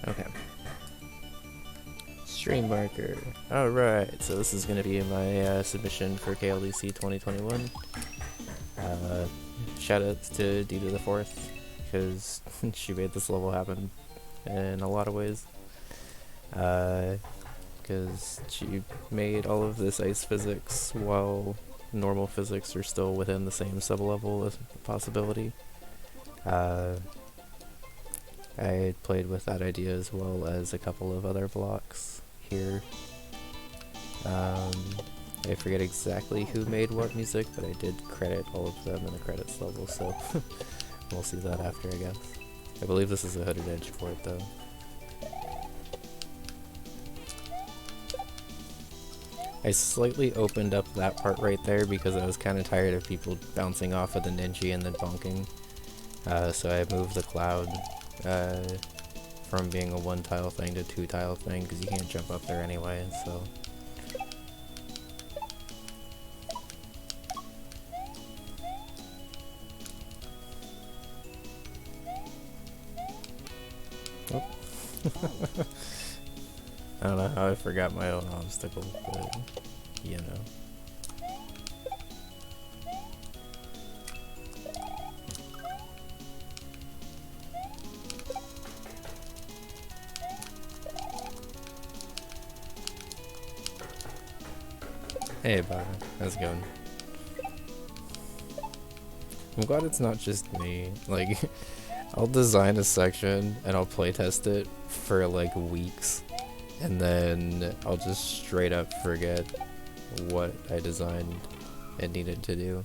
Okay. Stream marker. Alright, so this is going to be my submission for KLDC 2021. Shoutouts to Dee to the Fourth, because she made this level happen in a lot of ways. Because she made all of this ice physics while normal physics are still within the same sublevel as possibility. I played with that idea as well as a couple of other blocks here. I forget exactly who made what music, but I did credit all of them in the credits level, so we'll see that after, I guess. I believe this is a hooded edge port, though. I slightly opened up that part right there because I was kind of tired of people bouncing off of the ninja and then bonking. So I moved the cloud from being a one-tile thing to two-tile thing because you can't jump up there anyway, so... Oh. I don't know how I forgot my own obstacle, but, you know. Hey, Bobby. How's it going? I'm glad it's not just me. Like, I'll design a section and I'll playtest it for like weeks, and then I'll just straight up forget what I designed and needed to do.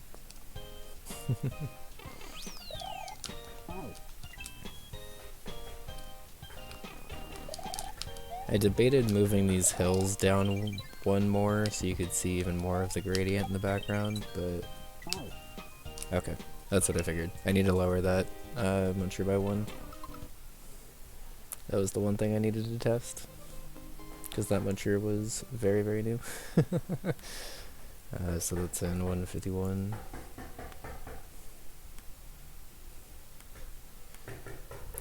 I debated moving these hills down one more so you could see even more of the gradient in the background, but okay, that's what I figured. I need to lower that muncher by 1. That was the one thing I needed to test, because that muncher was very, very new. So that's in 151.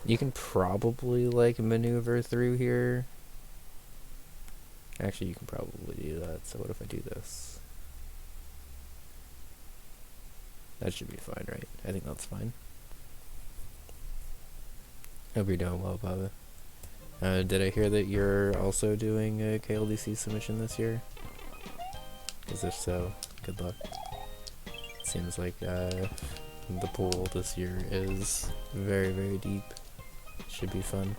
You can probably like maneuver through here. Actually, you can probably do that, so what if I do this? That should be fine, right? I think that's fine. Hope you're doing well, Baba. Did I hear that you're also doing a KLDC submission this year? Because if so, good luck. Seems like the pool this year is very, very deep. Should be fun.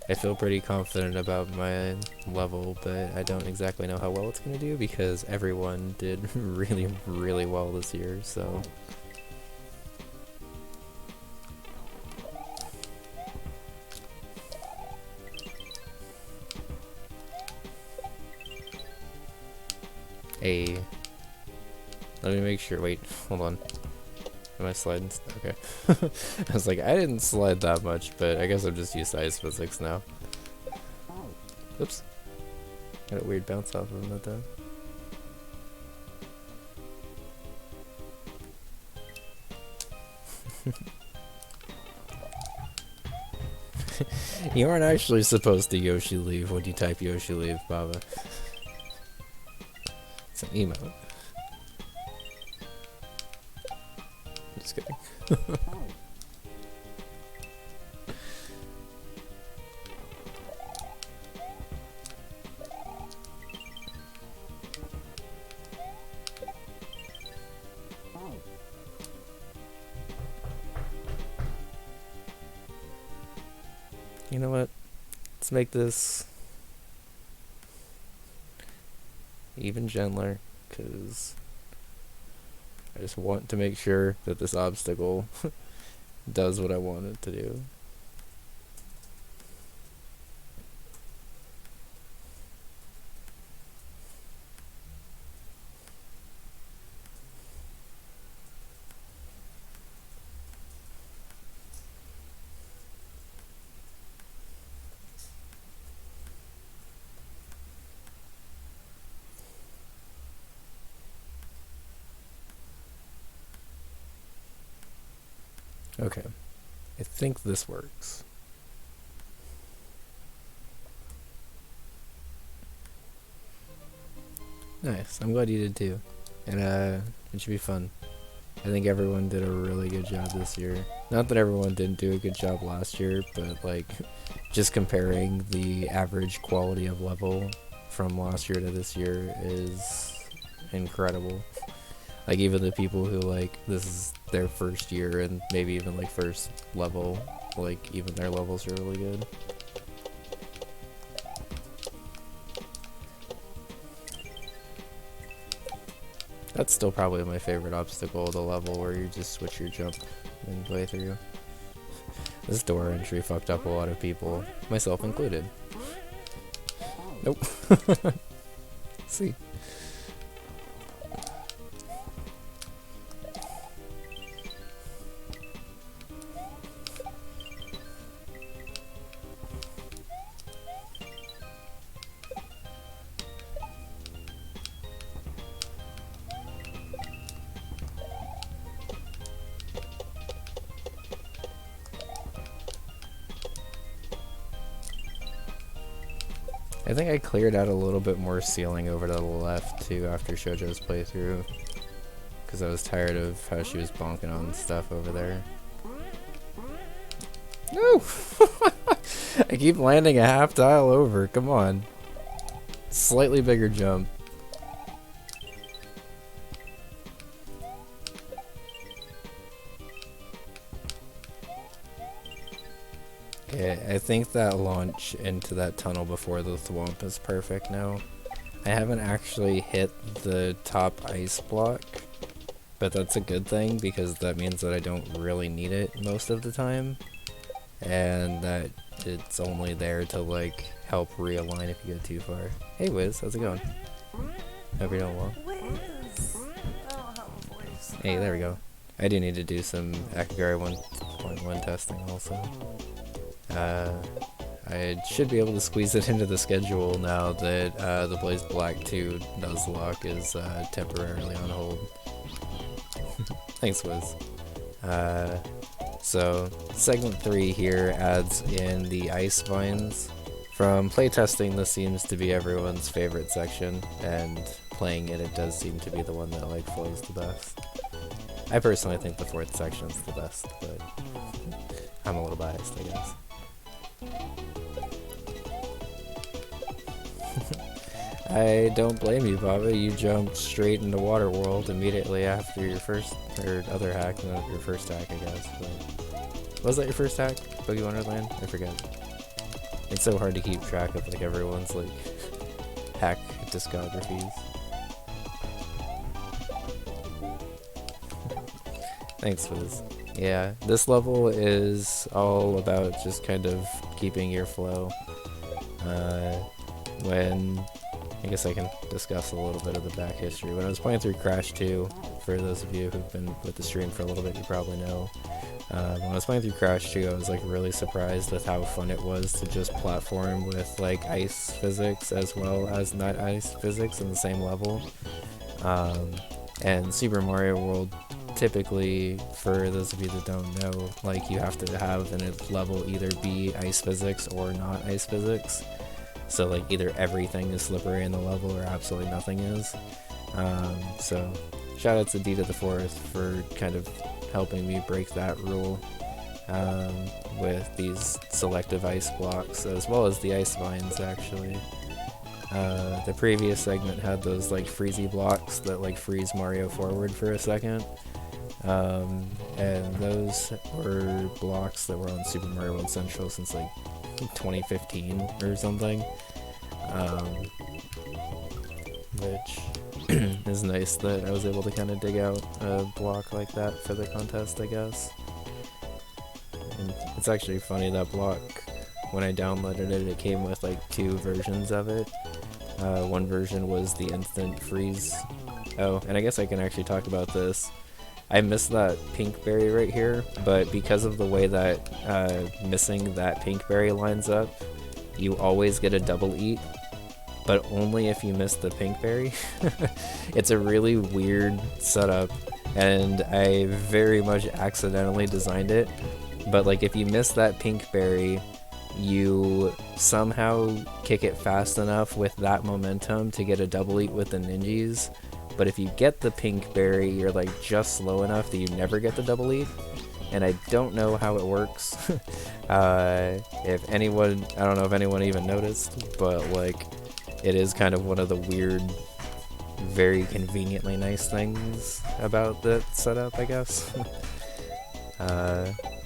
I feel pretty confident about my level, but I don't exactly know how well it's going to do because everyone did really, really well this year, so... Hey. Let me make sure. Wait, hold on. Am I sliding? Okay. I was like, I didn't slide that much, but I guess I'm just used to ice physics now. Oops. Got a weird bounce off of him that time. You aren't actually supposed to Yoshi leave when you type Yoshi leave, Baba. It's an emote. Just kidding. You know what? Let's make this even gentler, because I just want to make sure that this obstacle does what I want it to do. Okay. I think this works. Nice. I'm glad you did too. And it should be fun. I think everyone did a really good job this year. Not that everyone didn't do a good job last year, but like just comparing the average quality of level from last year to this year is incredible. Like even the people who like this is their first year and maybe even like first level, like even their levels are really good. That's still probably my favorite obstacle, the level where you just switch your jump and play through. This door entry fucked up a lot of people, myself included. Nope. See. I think I cleared out a little bit more ceiling over to the left too after Shoujo's playthrough, because I was tired of how she was bonking on stuff over there. No! I keep landing a half tile over, come on. Slightly bigger jump. Okay, I think that launch into that tunnel before the thwomp is perfect now. I haven't actually hit the top ice block, but that's a good thing because that means that I don't really need it most of the time, and that it's only there to like help realign if you go too far. Hey Wiz, how's it going? Hope you're doing well. Wiz! I don't have a voice. Hey, there we go. I do need to do some Akagari 1.1 testing also. I should be able to squeeze it into the schedule now that the Blaze Black 2 Nuzlocke is temporarily on hold. Thanks, Wiz. So, segment 3 here adds in the ice vines. From playtesting, this seems to be everyone's favorite section, and playing it, it does seem to be the one that like flows the best. I personally think the 4th section's the best, but I'm a little biased, I guess. I don't blame you, Baba. You jumped straight into Waterworld immediately after your first, or other hack, no, your first hack, I guess. But was that your first hack, Boogie Wonderland? I forget. It's so hard to keep track of like everyone's like hack discographies. Thanks, Wiz. Yeah, this level is all about just kind of keeping your flow. I guess I can discuss a little bit of the back history. When I was playing through Crash 2, for those of you who've been with the stream for a little bit, you probably know. When I was playing through Crash 2, I was like really surprised with how fun it was to just platform with like ice physics as well as not ice physics in the same level. And Super Mario World, typically, for those of you that don't know, like you have to have in a level either be ice physics or not ice physics. So like either everything is slippery in the level or absolutely nothing is. So shout out to D to the 4th for kind of helping me break that rule with these selective ice blocks as well as the ice vines actually. The previous segment had those like freezy blocks that like freeze Mario forward for a second. And those were blocks that were on Super Mario World Central since like 2015 or something, which is nice that I was able to kind of dig out a block like that for the contest, I guess. And it's actually funny, that block, when I downloaded it, it came with like 2 versions of it. One version was the instant freeze. Oh, and I guess I can actually talk about this. I missed that pink berry right here, but because of the way that missing that pink berry lines up, you always get a double eat, but only if you miss the pink berry. It's a really weird setup, and I very much accidentally designed it But like if you miss that pink berry, you somehow kick it fast enough with that momentum to get a double eat with the ninjas. But if you get the pink berry, you're like just slow enough that you never get the double eat. And I don't know how it works. If anyone, I don't know if anyone even noticed, but like it is kind of one of the weird, very conveniently nice things about that setup, I guess.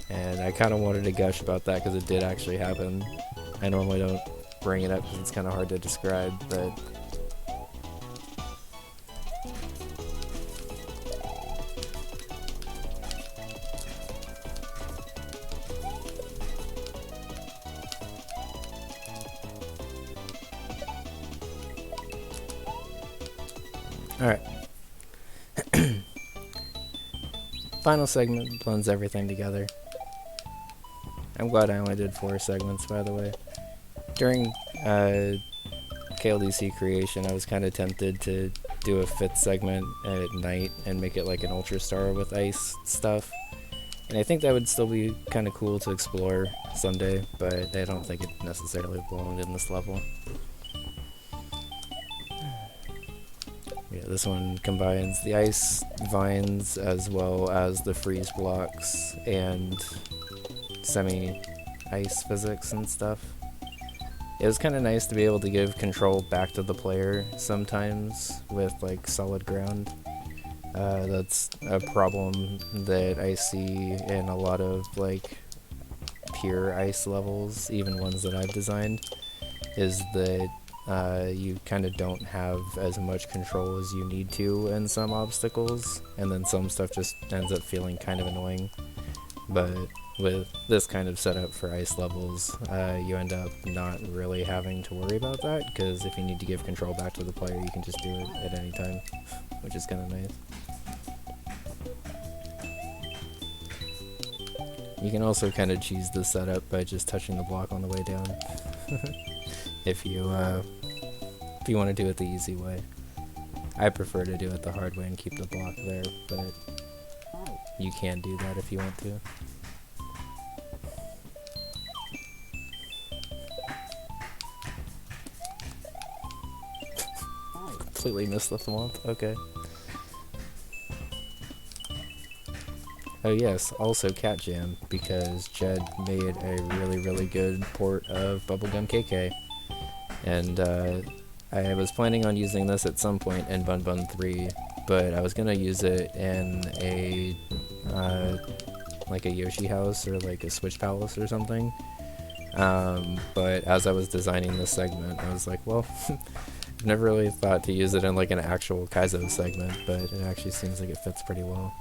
And I kind of wanted to gush about that because it did actually happen. I normally don't bring it up because it's kind of hard to describe, but alright. Final segment blends everything together. I'm glad I only did 4 segments, by the way. During KLDC creation, I was kind of tempted to do a 5th segment at night and make it like an Ultra Star with ice stuff. And I think that would still be kind of cool to explore someday, but I don't think it necessarily belonged in this level. Yeah, this one combines the ice vines as well as the freeze blocks and semi-ice physics and stuff. It was kind of nice to be able to give control back to the player sometimes with like solid ground. That's a problem that I see in a lot of like pure ice levels, even ones that I've designed, is that you kind of don't have as much control as you need to in some obstacles, and then some stuff just ends up feeling kind of annoying. But with this kind of setup for ice levels, you end up not really having to worry about that, because if you need to give control back to the player, you can just do it at any time, which is kind of nice. You can also kind of cheese the setup by just touching the block on the way down, if you want to do it the easy way. I prefer to do it the hard way and keep the block there, but you can do that if you want to. Completely missed the thwomp, okay. Oh yes, also Cat Jam, because Jed made a really good port of Bubblegum KK. And I was planning on using this at some point in Bunbun 3, but I was gonna use it in a like a Yoshi house or like a Switch Palace or something. But as I was designing this segment, I was like, well, I've never really thought to use it in like an actual Kaizo segment, but it actually seems like it fits pretty well.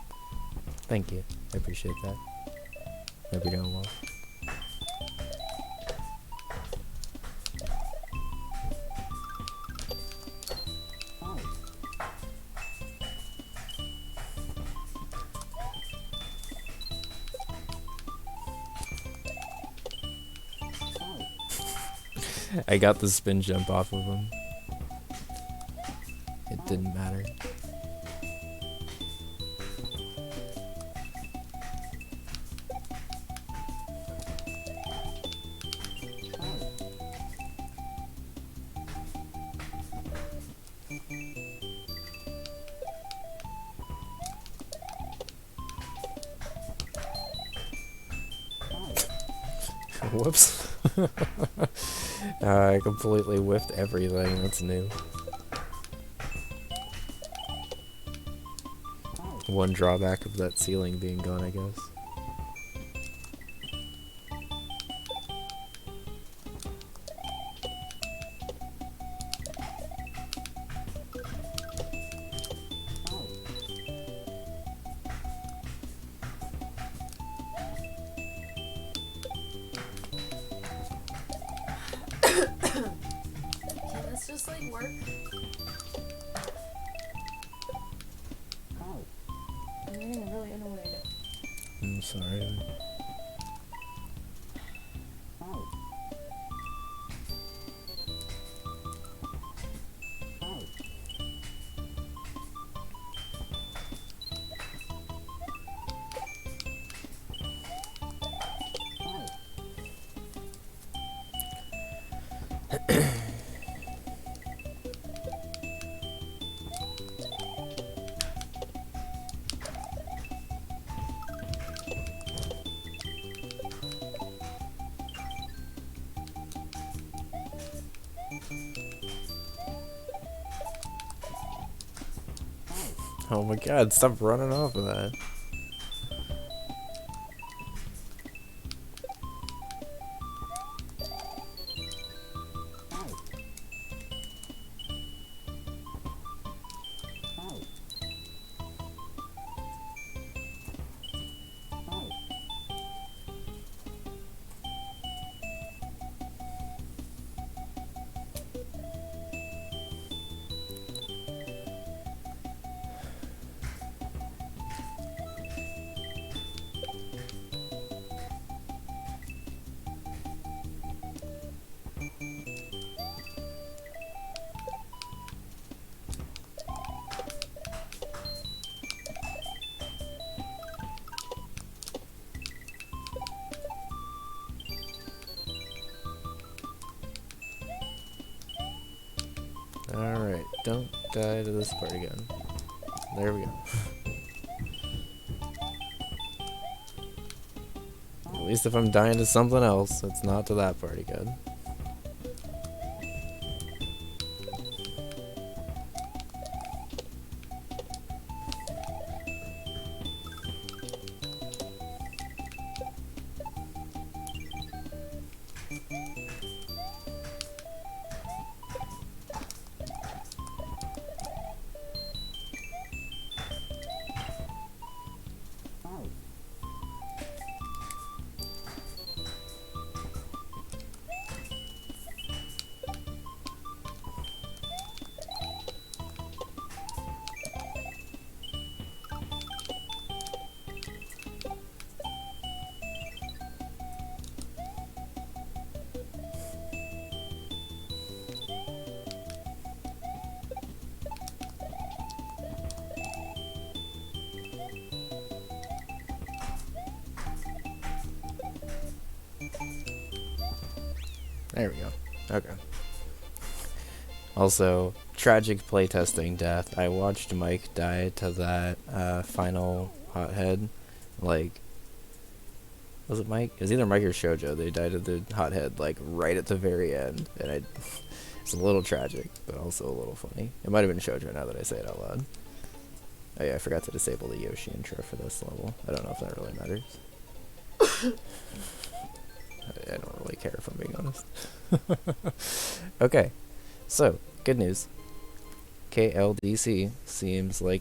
Thank you. I appreciate that. Hope you're doing well. I got the spin jump off of him. It didn't matter. Whoops. I completely whiffed everything. That's new. One drawback of that ceiling being gone, I guess. Can this just like work? I'm getting really annoyed. I'm sorry. Oh my god, stop running off of that. Alright, don't die to this part again. There we go. At least if I'm dying to something else, it's not to that part again. There we go. Okay. Also, tragic playtesting death. I watched Mike die to that final hothead. Like, was it Mike? It was either Mike or Shoujo. They died to the hothead, like, right at the very end. And it's a little tragic, but also a little funny. It might have been Shoujo now that I say it out loud. Oh yeah, I forgot to disable the Yoshi intro for this level. I don't know if that really matters. I don't really care if I'm being honest. Okay, so, good news. KLDC seems like